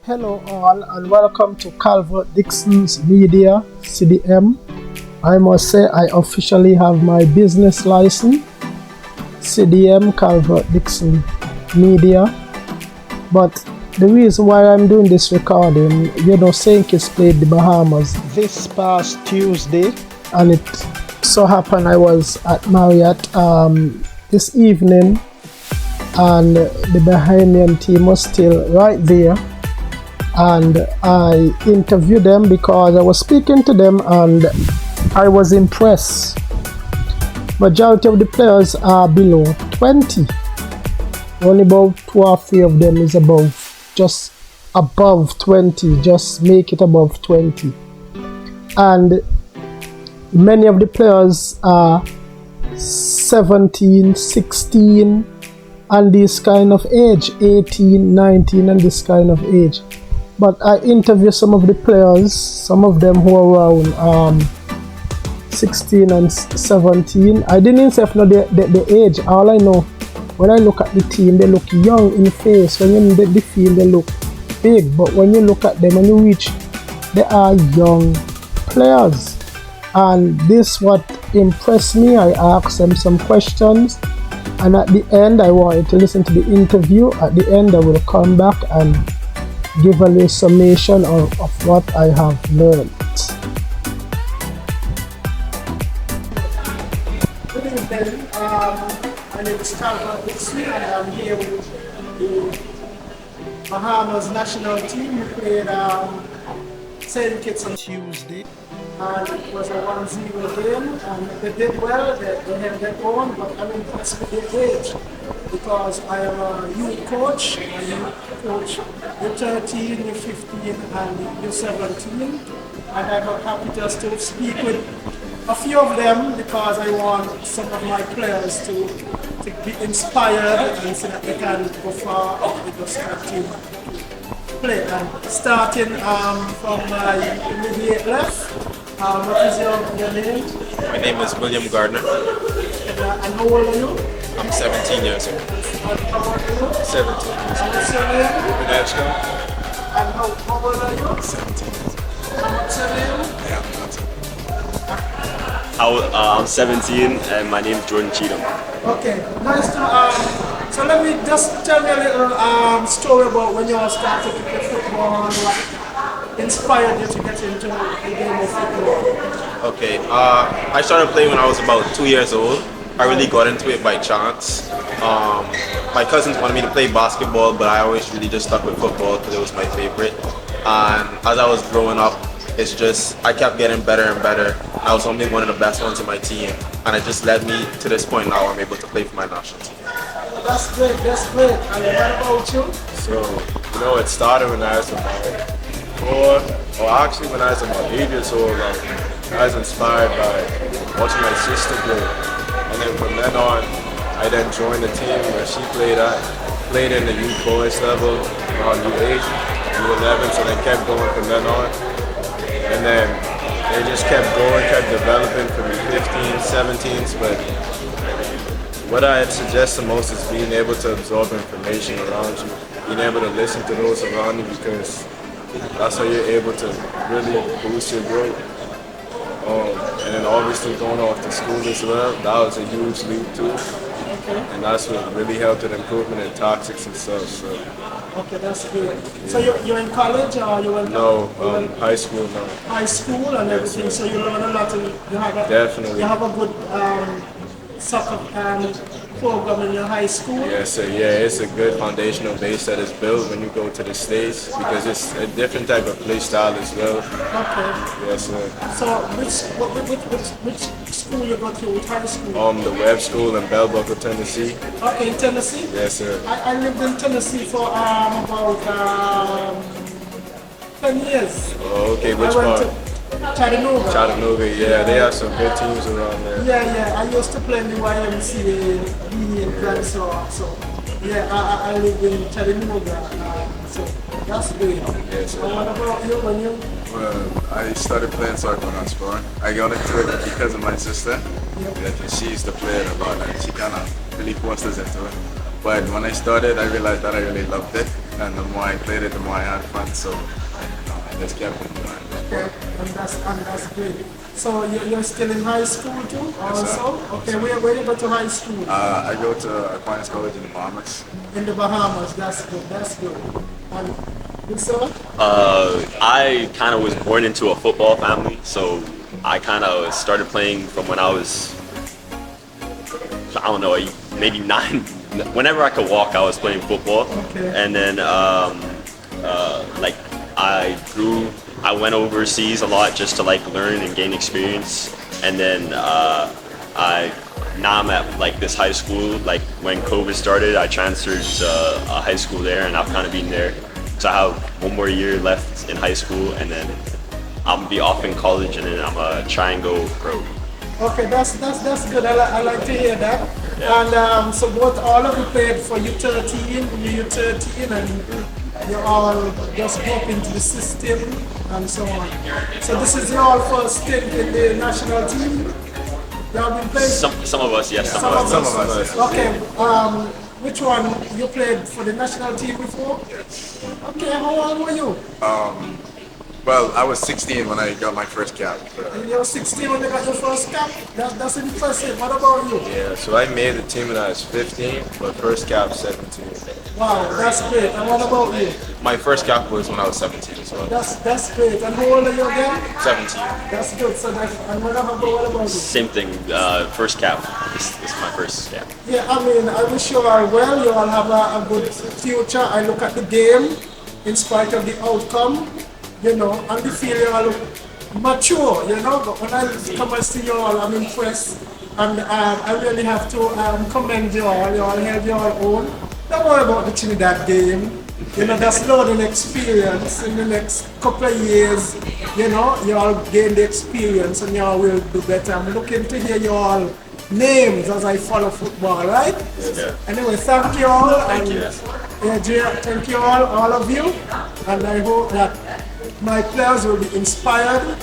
Hello all and welcome to Dixon's Media CDM. I must say I officially have my business license, CDM Calvert Dixon Media. But the reason why I'm doing this recording, St. Kitts played the Bahamas this past Tuesday, and it so happened I was at Marriott this evening, and the Bahamian team was still right there. And I interviewed them because I was speaking to them and I was impressed. Majority of the players are below 20. Only about 2 or 3 of them is just above 20, just make it above 20. And many of the players are 17, 16 and this kind of age, 18, 19 and this kind of age. But I interviewed some of the players, some of them who are around 16 and 17. I didn't say the age. All I know, when I look at the team, they look young in the face. When you look at the field, they look big. But when you look at them, when you reach, they are young players. And this what impressed me. I asked them some questions. And at the end, I wanted to listen to the interview. At the end, I will come back and give a little summation of what I have learned. Good evening, my name is Dixon and I'm here with the Bahamas national team. We played St. Kitts on Tuesday, and it was a 1-0 game, and they did well, they held their own, but I'm impressed with their age because I am a youth coach, and you coach the 13, the 15 and the 17, and I'm happy just to speak with a few of them because I want some of my players to be inspired and so that they can go far with the start team play. And starting from my immediate left, what is your name? My name is William Gardner. And how old are you? I'm 17 years old. And how old are you? 17 years old. And what's your name? Vinashko. And how old are you? 17 years old. And what's your name? Yeah, that's it. I'm 17 and my name is Jordan Cheatham. Okay, nice to so let me just tell me a little story about when you all started to play football and what inspired you to get into the game of football. Okay, I started playing when I was about 2 years old. I really got into it by chance. My cousins wanted me to play basketball, but I always really just stuck with football because it was my favorite. And as I was growing up, I kept getting better and better. I was only one of the best ones in my team, and it just led me to this point now. I'm able to play for my national team. That's great, that's great. And what about you? So, it started when I was about 4, or actually when I was about 8 years old. I was inspired by watching my sister play. And then from then on, I then joined the team where she played at. Played in the youth boys level, around U8, U11, so then kept going from then on. And then they just kept going, kept developing from the 15s, 17s, but what I'd suggest the most is being able to absorb information around you, being able to listen to those around you, because that's how you're able to really boost your growth. And then obviously going off to school as well, that was a huge leap too. Okay. And that's what really helped with improvement in toxics and stuff. So. Okay, that's good. Yeah. So you're in college or you went? No, high school now. High school and everything. Yes, so you learn a lot. Definitely. You have a good soccer program in your high school. Yes, sir. Yeah, it's a good foundational base that is built when you go to the States because it's a different type of play style as well. Okay. Yes, sir. So which school you go to? Which high school? The Webb School in Bell Buckle, Tennessee. Okay, in Tennessee? Yes, sir. I lived in Tennessee for about 10 years. Oh, okay. Which part? Chattanooga. Chattanooga, yeah, they have some good teams around there. Yeah, I used to play in the YMCA in Grand so yeah, I live in Chattanooga, so that's good. Yes, sir. And what about you when you? Well, I started playing soccer when I was 4. I got into it because of my sister. Yeah, she used to play it a lot and she kind of really forced us into it. But when I started, I realized that I really loved it. and the more I played it, the more I had fun. So I just kept it going. Okay, and that's great. So you're still in high school too, also? Okay, where you go to high school? I go to Aquinas College in the Bahamas. In the Bahamas. That's good. And you, sir? I kind of was born into a football family, so I kind of started playing from when I was, I don't know, maybe 9. Whenever I could walk, I was playing football. Okay. And then, like, I went overseas a lot just to like learn and gain experience. And then now I'm at like this high school. Like when COVID started, I transferred to a high school there, and I've kind of been there. So I have one more year left in high school, and then I'm gonna be off in college, and then I'm gonna try and go pro. Okay, that's good. I like to hear that. Yeah. And so both all of you played for U13, and you all just go up into the system and so on. So this is your first stint in the national team? You have been playing? Some of us, yes. Some of us. Okay. Which one? You played for the national team before? Okay, how old were you? Well, I was 16 when I got my first cap. You were 16 when you got your first cap? That's impressive. What about you? Yeah, so I made the team when I was 15, but first cap 17. Wow, that's great. And what about you? My first cap was when I was 17 as well. That's great. And how old are you again? 17. That's good. So and what about you? Same thing. First cap. This is my first cap. Yeah, I mean, I wish you all well. You all have a good future. I look at the game, in spite of the outcome, you know, and the field you all look mature, you know. But when I come and see you all, I'm impressed. And I really have to commend you all. You all held your own. Don't worry about the Trinidad game. You know, that's learning experience. In the next couple of years, you know, you all gain the experience and you all will do better. I'm looking to hear your all names as I follow football, right? Yeah. Anyway, thank you all. Thank you. Thank you all of you. And I hope that my players will be inspired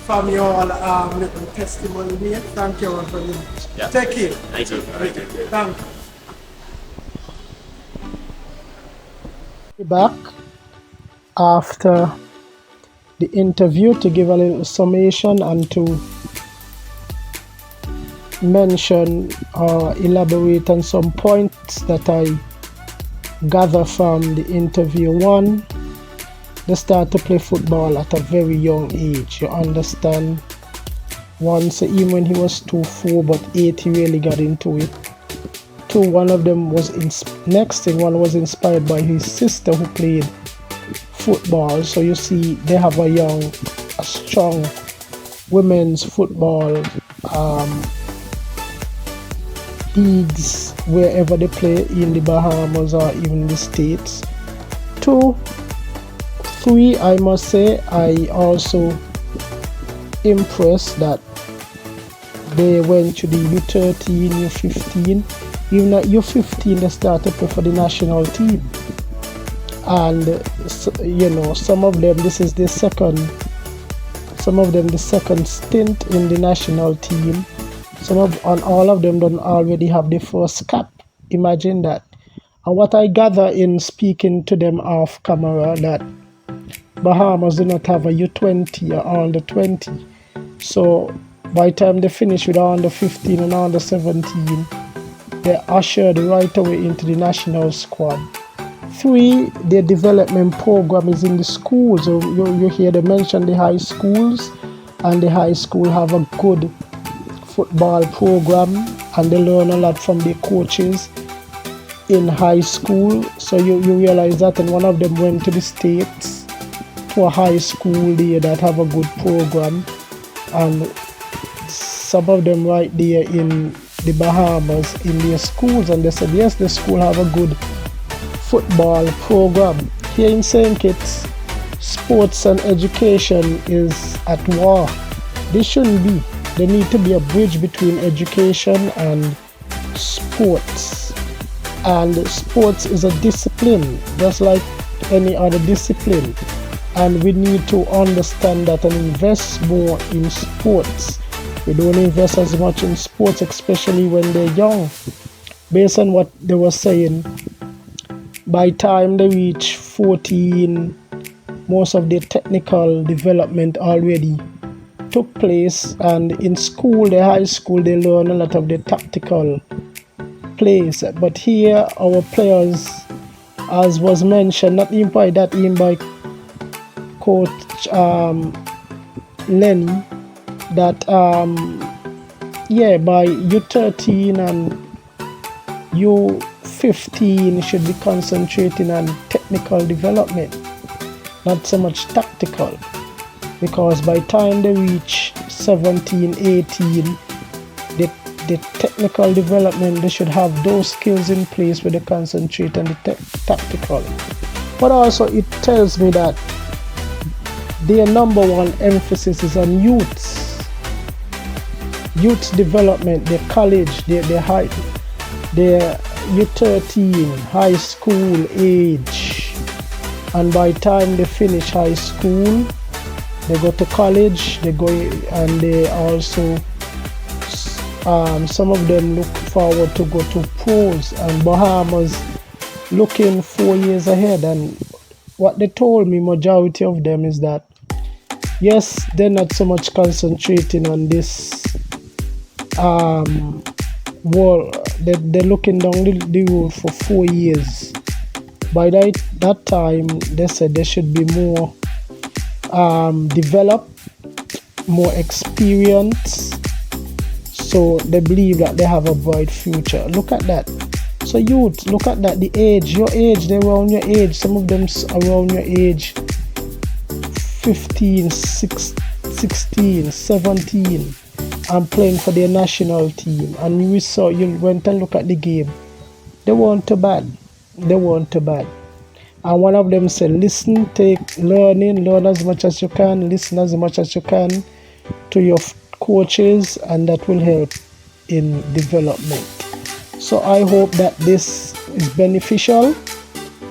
from your little testimony here. Thank you all for you. Yeah. Take care. Thank you. Thank you. Back after the interview to give a little summation and to mention or elaborate on some points that I gather from the interview. One, they start to play football at a very young age. You understand? Once, even when he was 2, 4, but 8, he really got into it. 2, one of them was one was inspired by his sister who played football. So you see, they have a strong women's football leagues wherever they play in the Bahamas or even the States. 2, 3, I must say, I also impressed that they went to the U13, U15. Even at U15, they started to play for the national team. And, you know, some of them, the second stint in the national team. All of them don't already have the first cap. Imagine that. And what I gather in speaking to them off camera, that Bahamas do not have a U20 or under 20. So by the time they finish with under 15 and under 17, they're ushered right away into the national squad. 3, their development program is in the schools. You hear them mention the high schools, and the high school have a good football program, and they learn a lot from their coaches in high school. So you realize that, and one of them went to the States to a high school there that have a good program, and some of them right there in the Bahamas in their schools, and they said yes, the school have a good football program. Here in St. Kitts, sports and education is at war. This shouldn't be. There need to be a bridge between education and sports. And sports is a discipline, just like any other discipline. And we need to understand that and invest more in sports. We don't invest as much in sports, especially when they're young. Based on what they were saying, by time they reach 14, most of the technical development already took place, and in school, the high school, they learn a lot of the tactical plays. But here our players, as was mentioned, not even by that, even by coach Lenny, that by U13 and U15 should be concentrating on technical development, not so much tactical, because by time they reach 17, 18, the technical development, they should have those skills in place where they concentrate on the tactical. But also it tells me that their number one emphasis is on youths development, their college, their U13 high school age, and by time they finish high school, they go to college, they go, and they also some of them look forward to go to pros, and Bahamas looking 4 years ahead. And what they told me, majority of them, is that yes, they're not so much concentrating on this world, they're looking down the road for 4 years. By that time, they said they should be more developed, more experienced, so they believe that they have a bright future. Look at that. So youth, look at that, the age, your age, they're around your age, some of them around your age, 15, 16, 17, and playing for their national team. And we saw, you went and look at the game, they weren't too bad. And one of them said, listen, learn as much as you can, listen as much as you can to your coaches, and that will help in development. So I hope that this is beneficial,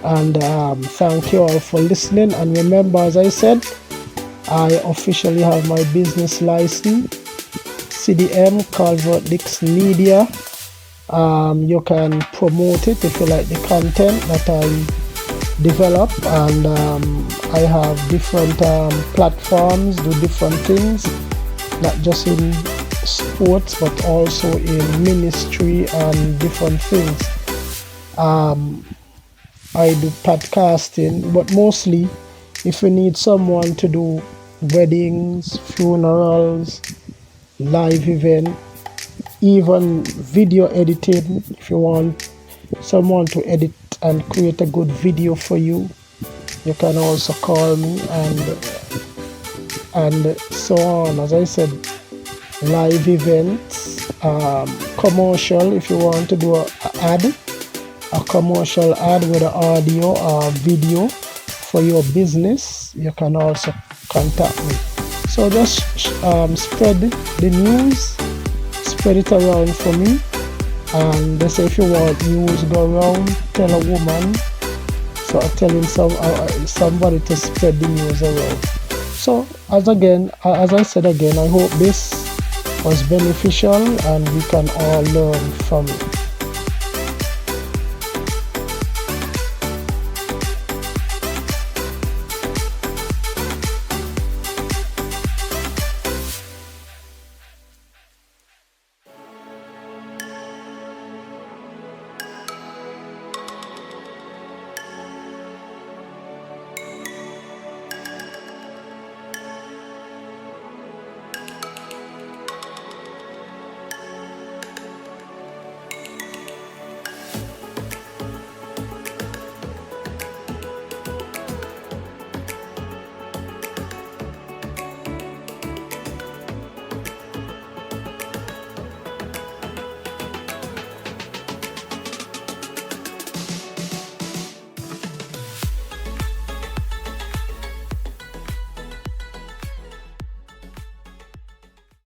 and thank you all for listening. And remember, as I said, I officially have my business license, CDM, Calvert Dixon Media. You can promote it if you like the content that I develop, and I have different platforms, do different things, not just in sports but also in ministry and different things. I do podcasting, but mostly if you need someone to do weddings, funerals, live event, even video editing, if you want someone to edit and create a good video for you, you can also call me, and so on. As I said, live events, commercial, if you want to do a commercial ad with an audio or video for your business, you can also contact me. So just spread the news, spread it around for me. And they say if you want news go around, tell a woman. So I'm telling somebody to spread the news around. So as I said again, I hope this was beneficial and we can all learn from it.